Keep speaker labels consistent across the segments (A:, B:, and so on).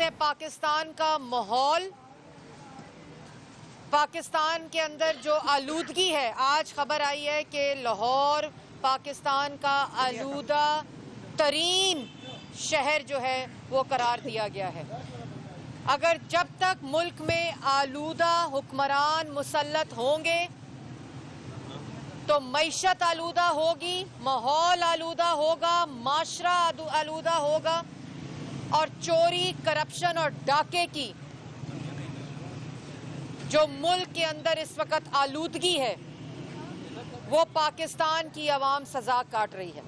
A: जिसने पाकिस्तान का माहौल, पाकिस्तान के अंदर जो आलूदगी है, आज खबर आई है कि लाहौर पाकिस्तान का आलूदा तरीन शहर जो है वो करार दिया गया है। अगर जब तक मुल्क में आलूदा हुक्मरान मुसल्लत होंगे तो मईशत आलूदा होगी, माहौल आलूदा होगा, माशरा आलूदा होगा और चोरी, करप्शन और डाके की जो मुल्क के अंदर इस वक्त आलूदगी है वो पाकिस्तान की आवाम सजा काट रही है।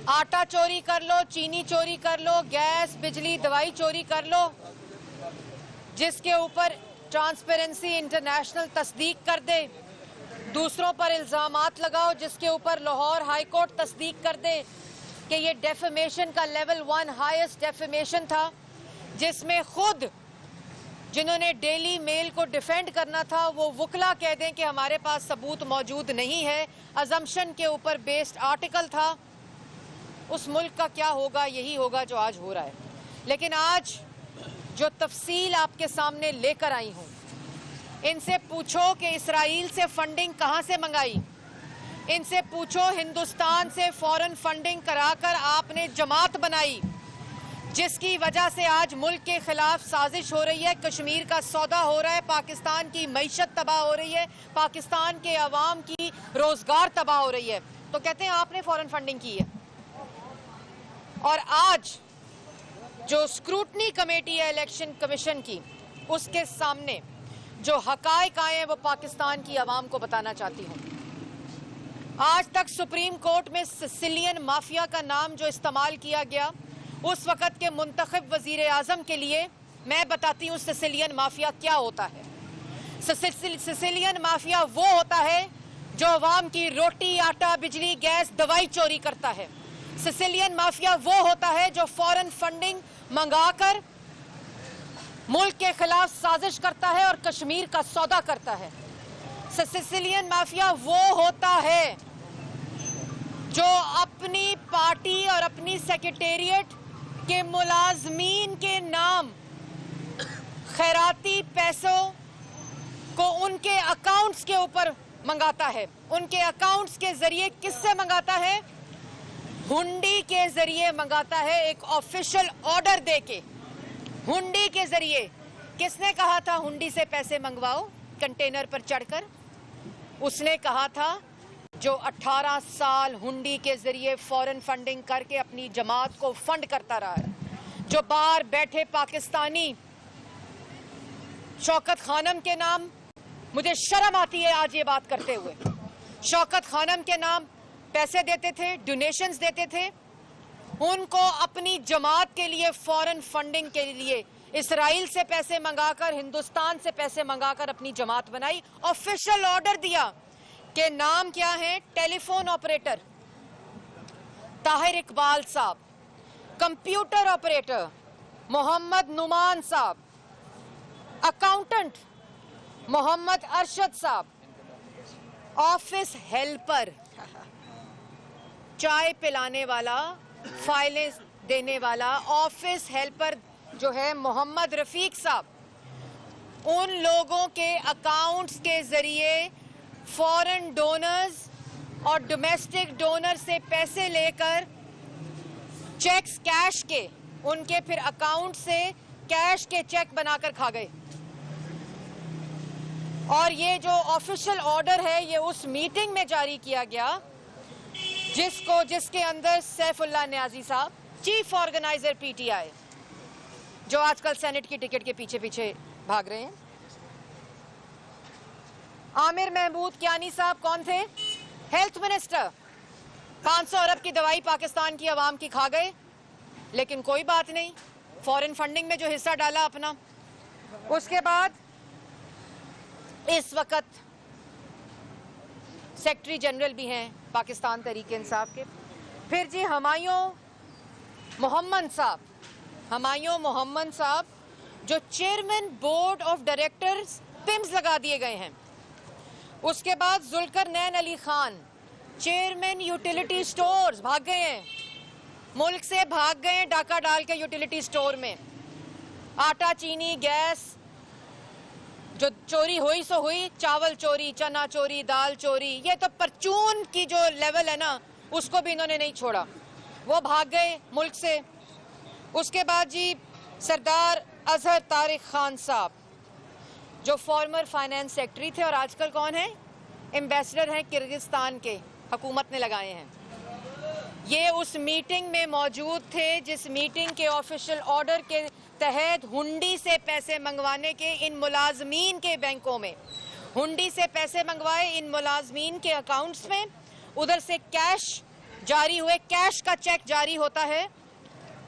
A: आटा चोरी कर लो, चीनी चोरी कर लो, गैस, बिजली, दवाई चोरी कर लो, जिसके ऊपर ट्रांसपेरेंसी इंटरनेशनल तस्दीक कर दे। दूसरों पर इल्जामात लगाओ जिसके ऊपर लाहौर हाई कोर्ट तस्दीक कर दे कि ये डेफेमेशन का लेवल 1 हाईएस्ट डेफेमेशन था, जिसमें खुद जिन्होंने डेली मेल को डिफेंड करना था वो वकला कह दें कि हमारे पास सबूत मौजूद नहीं है, अजम्पशन के ऊपर बेस्ड आर्टिकल था। उस मुल्क का क्या होगा? यही होगा जो आज हो रहा है। लेकिन आज जो तफसील आपके सामने लेकर आई हूँ, इनसे पूछो कि इसराइल से फंडिंग कहाँ से मंगाई, इनसे पूछो हिंदुस्तान से फॉरेन फंडिंग कराकर आपने जमात बनाई जिसकी वजह से आज मुल्क के खिलाफ साजिश हो रही है, कश्मीर का सौदा हो रहा है, पाकिस्तान की मईशत तबाह हो रही है, पाकिस्तान के अवाम की रोजगार तबाह हो रही है। तो कहते हैं आपने फॉरेन फंडिंग की है। और आज जो स्क्रूटनी कमेटी है इलेक्शन कमीशन की, उसके सामने जो हकायक आए हैं वो पाकिस्तान की आवाम को बताना चाहती हूँ। आज तक सुप्रीम कोर्ट में सिसिलियन माफिया का नाम जो इस्तेमाल किया गया, उस वक़्त के मुंतखब वज़ीर आज़म के लिए मैं बताती हूँ सिसिलियन माफिया क्या होता है। सिसिलियन माफिया वो होता है जो अवाम की रोटी, आटा, बिजली, गैस, दवाई चोरी करता है। सिसिलियन माफिया वो होता है जो फॉरेन फंडिंग मंगाकर मुल्क के खिलाफ साजिश करता है और कश्मीर का सौदा करता है। सिसिलियन माफिया वो होता है जो अपनी पार्टी और अपनी सेक्रेटेरिएट के मुलाजमीन के नाम खैराती पैसों को उनके अकाउंट्स के ऊपर मंगाता है। उनके अकाउंट्स के जरिए किससे मंगाता है? हुंडी के जरिए मंगाता है, एक ऑफिशियल ऑर्डर देके हुंडी के जरिए। किसने कहा था हुंडी से पैसे मंगवाओ कंटेनर पर चढ़कर? उसने कहा था जो 18 साल हुंडी के जरिए फॉरेन फंडिंग करके अपनी जमात को फंड करता रहा है, जो बाहर बैठे पाकिस्तानी शौकत खानम के नाम, मुझे शर्म आती है आज ये बात करते हुए, शौकत खानम के नाम पैसे देते थे, डोनेशंस देते थे, उनको अपनी जमात के लिए फॉरेन फंडिंग के लिए इसराइल से पैसे मंगाकर, हिंदुस्तान से पैसे मंगाकर अपनी जमात बनाई। ऑफिशियल ऑर्डर दिया कि नाम क्या है? टेलीफोन ऑपरेटर ताहिर इकबाल साहब, कंप्यूटर ऑपरेटर मोहम्मद नुमान साहब, अकाउंटेंट मोहम्मद अरशद साहब, ऑफिस हेल्पर चाय पिलाने वाला, फाइलें देने वाला ऑफिस हेल्पर जो है मोहम्मद रफीक साहब, उन लोगों के अकाउंट्स के जरिए फॉरेन डोनर्स और डोमेस्टिक डोनर से पैसे लेकर चेक्स कैश के उनके फिर अकाउंट से कैश के चेक बनाकर खा गए। और ये जो ऑफिशियल ऑर्डर है ये उस मीटिंग में जारी किया गया जिसके अंदर सैफुल्लाह न्याजी साहब, चीफ ऑर्गेनाइजर पीटीआई, जो आजकल सेनेट की टिकट के पीछे पीछे भाग रहे हैं, आमिर महमूद कियानी साहब कौन थे? Health minister. 500 अरब की दवाई पाकिस्तान की आवाम की खा गए, लेकिन कोई बात नहीं, फॉरेन फंडिंग में जो हिस्सा डाला अपना। उसके बाद इस वक्त सेक्रेटरी जनरल भी हैं पाकिस्तान तहरीक इंसाफ के। फिर जी हुमायूं मोहम्मद साहब जो chairman board of directors PIMS लगा दिए गए हैं। उसके बाद Zulqarnain Ali Khan chairman utility stores भाग गए हैं। मुल्क से भाग गए डाका डाल के यूटिलिटी स्टोर में। आटा, चीनी, गैस जो चोरी हुई सो हुई, चावल चोरी, चना चोरी, दाल चोरी, ये तो परचून की जो लेवल है ना, उसको भी इन्होंने नहीं छोड़ा। वो भाग गए मुल्क से। उसके बाद जी सरदार अजहर तारिक खान साहब जो फॉर्मर फाइनेंस सेक्रेटरी थे और आजकल कौन है, एम्बेसडर हैं किर्गिस्तान के, हुकूमत ने लगाए हैं। ये उस मीटिंग में मौजूद थे जिस मीटिंग के ऑफिशियल ऑर्डर के तहत हुंडी से पैसे मंगवाने के इन मुलाजमीन के बैंकों में, हुंडी से पैसे मंगवाए इन मुलाजमीन के अकाउंट्स में, उधर से कैश जारी हुए, कैश का चेक जारी होता है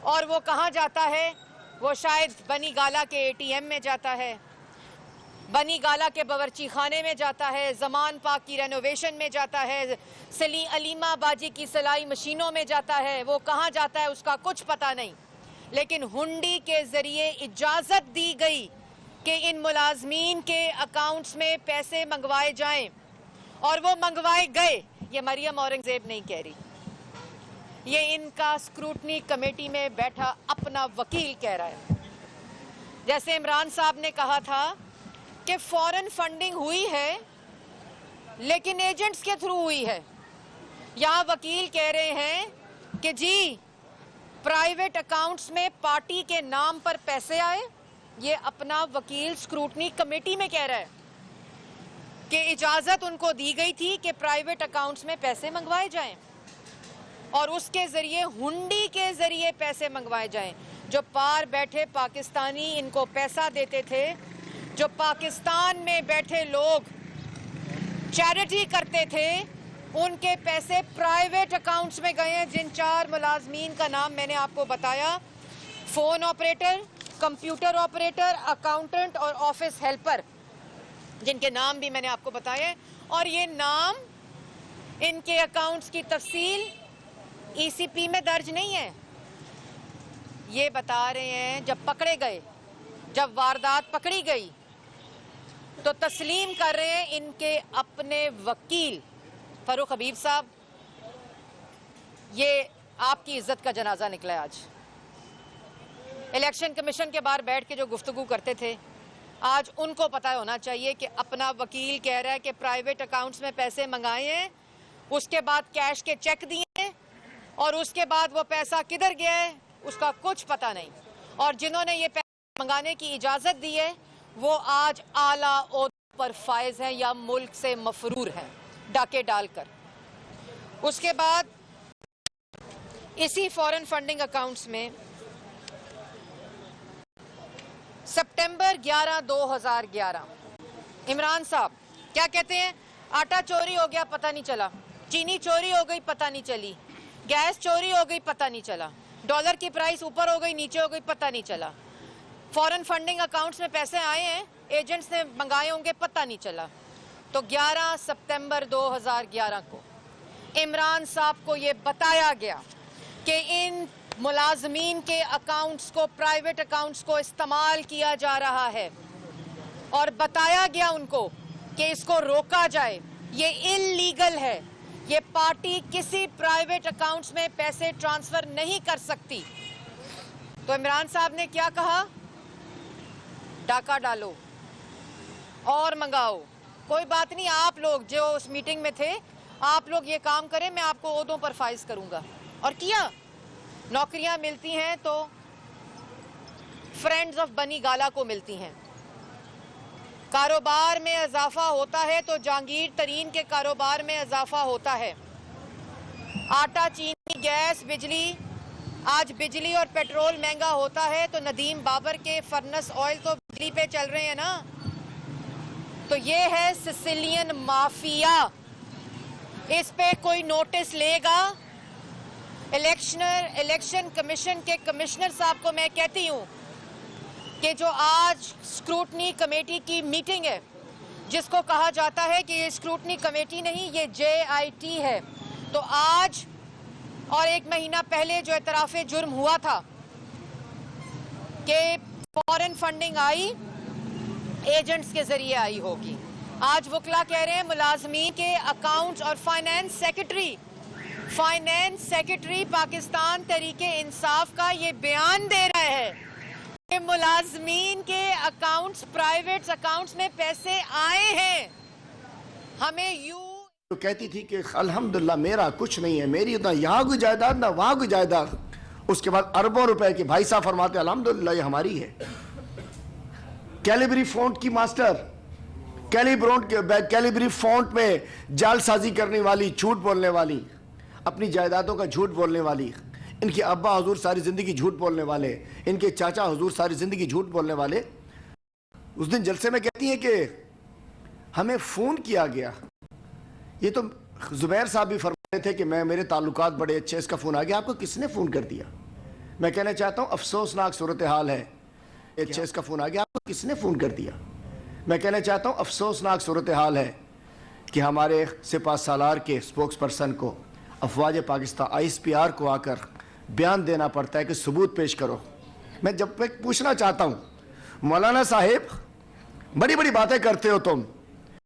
A: और वो कहाँ जाता है, वो शायद बनी गाला के एटीएम में जाता है, बनी गाला के बावर्ची खाने में जाता है, जमान पाक की रेनोवेशन में जाता है, सली अलीमा बाजी की सिलाई मशीनों में जाता है। वो कहाँ जाता है उसका कुछ पता नहीं, लेकिन हुंडी के जरिए इजाजत दी गई कि इन मुलाजमीन के अकाउंट्स में पैसे मंगवाए जाएं और वो मंगवाए गए। ये मरियम औरंगजेब नहीं कह रही, ये इनका स्क्रूटनी कमेटी में बैठा अपना वकील कह रहा है। जैसे इमरान साहब ने कहा था कि फॉरेन फंडिंग हुई है लेकिन एजेंट्स के थ्रू हुई है, यहाँ वकील कह रहे हैं कि जी प्राइवेट अकाउंट्स में पार्टी के नाम पर पैसे आए। ये अपना वकील स्क्रूटनी कमेटी में कह रहा है कि इजाजत उनको दी गई थी कि प्राइवेट अकाउंट्स में पैसे मंगवाए जाएं और उसके जरिए हुंडी के जरिए पैसे मंगवाए जाएं। जो पार बैठे पाकिस्तानी इनको पैसा देते थे, जो पाकिस्तान में बैठे लोग चैरिटी करते थे, उनके पैसे प्राइवेट अकाउंट्स में गए हैं। जिन 4 मुलाजमीन का नाम मैंने आपको बताया, phone operator, computer operator, accountant और ऑफिस हेल्पर, जिनके नाम भी मैंने आपको बताए, और ये नाम, इनके अकाउंट्स की तफसील ईसीपी में दर्ज नहीं है। ये बता रहे हैं जब पकड़े गए, जब वारदात पकड़ी गई तो तस्लीम कर रहे हैं इनके अपने वकील फारूक हबीब साहब। ये आपकी इज्जत का जनाजा निकला है। आज इलेक्शन कमीशन के बाहर बैठ के जो गुफ्तगू करते थे, आज उनको पता होना चाहिए कि अपना वकील कह रहा है कि प्राइवेट अकाउंट्स में पैसे मंगाए हैं, उसके बाद कैश के चेक दिए और उसके बाद वो पैसा किधर गया है उसका कुछ पता नहीं। और जिन्होंने ये पैसे मंगाने की इजाज़त दी है वो आज आला ओहदे पर फायज हैं या मुल्क से मफरूर हैं डाके डालकर। उसके बाद इसी फॉरेन फंडिंग अकाउंट्स में सितंबर 11, 2011 इमरान साहब क्या कहते हैं, आटा चोरी हो गया पता नहीं चला, चीनी चोरी हो गई पता नहीं चली, गैस चोरी हो गई पता नहीं चला, डॉलर की प्राइस ऊपर हो गई नीचे हो गई पता नहीं चला, फॉरेन फंडिंग अकाउंट्स में पैसे आए हैं, एजेंट्स ने मंगाए होंगे पता नहीं चला। तो 11 सितंबर 2011 को इमरान साहब को ये बताया गया कि इन मुलाजमीन के अकाउंट्स को, प्राइवेट अकाउंट्स को इस्तेमाल किया जा रहा है और बताया गया उनको कि इसको रोका जाए, ये इल्लीगल है, ये पार्टी किसी प्राइवेट अकाउंट्स में पैसे ट्रांसफर नहीं कर सकती। तो इमरान साहब ने क्या कहा, डाका डालो और मंगाओ, कोई बात नहीं, आप लोग जो उस मीटिंग में थे आप लोग ये काम करें, मैं आपको ओहदों पर फाइज करूंगा। और किया। नौकरियां मिलती हैं तो फ्रेंड्स ऑफ बनी गाला को मिलती हैं, कारोबार में इजाफा होता है तो जहांगीर तरीन के कारोबार में इजाफा होता है। आटा, चीनी, गैस, बिजली, आज बिजली और पेट्रोल महंगा होता है तो नदीम बाबर के फर्नेस ऑयल तो बिजली पे चल रहे हैं ना। तो ये है सिसिलियन माफिया, इस पे कोई नोटिस लेगा? इलेक्शन कमीशन के कमिश्नर साहब को मैं कहती हूँ कि जो आज स्क्रूटनी कमेटी की मीटिंग है, जिसको कहा जाता है कि ये स्क्रूटनी कमेटी नहीं, ये JIT है, तो आज और 1 महीना पहले जो एतराफ़े जुर्म हुआ था कि फॉरेन फंडिंग आई, एजेंट्स के जरिए आई होगी। आज वकला कह रहे हैं मुलाजमीन के अकाउंट्स और finance secretary finance secretary Pakistan Tehreeke Insaf का ये बयान दे रहा है कि मुलाजमीन के अकाउंट्स, प्राइवेट अकाउंट्स में पैसे आए हैं। हमें
B: तो कहती थी कि अल्हम्दुलिल्लाह मेरा कुछ नहीं है, मेरी ना यहाँ कोई जायदाद ना वहाँ कोई जायदाद। उसके बाद अरबों रुपए की भाई साहब फरमाते अल्हम्दुलिल्लाह ये हमारी है। कैलिबरी फ़ॉन्ट की मास्टर, कैलिबरी फ़ॉन्ट में जालसाजी करने वाली, झूठ बोलने वाली, अपनी जायदादों का झूठ बोलने वाली, इनके अब्बा हुजूर सारी ज़िंदगी झूठ बोलने वाले, इनके चाचा हुजूर सारी ज़िंदगी झूठ बोलने वाले, उस दिन जलसे में कहती हैं कि हमें फ़ोन किया गया। ये तो जुबैर साहब भी फरमा रहे थे कि मेरे ताल्लुकात बड़े अच्छे, इसका फ़ोन आ गया। आपको किसने फ़ोन कर दिया? मैं कहना चाहता हूँ अफसोसनाक सूरत हाल है। अच्छा, इसका फ़ोन आ गया, आपको किसने फ़ोन कर दिया? मैं कहना चाहता हूँ अफसोसनाक सूरत हाल है कि हमारे सिपा सालार के स्पोक्स पर्सन को, अफवाज पाकिस्तान ISPR को आकर बयान देना पड़ता है कि सबूत पेश करो। मैं पूछना चाहता हूँ, मौलाना साहिब बड़ी बड़ी बातें करते हो तुम,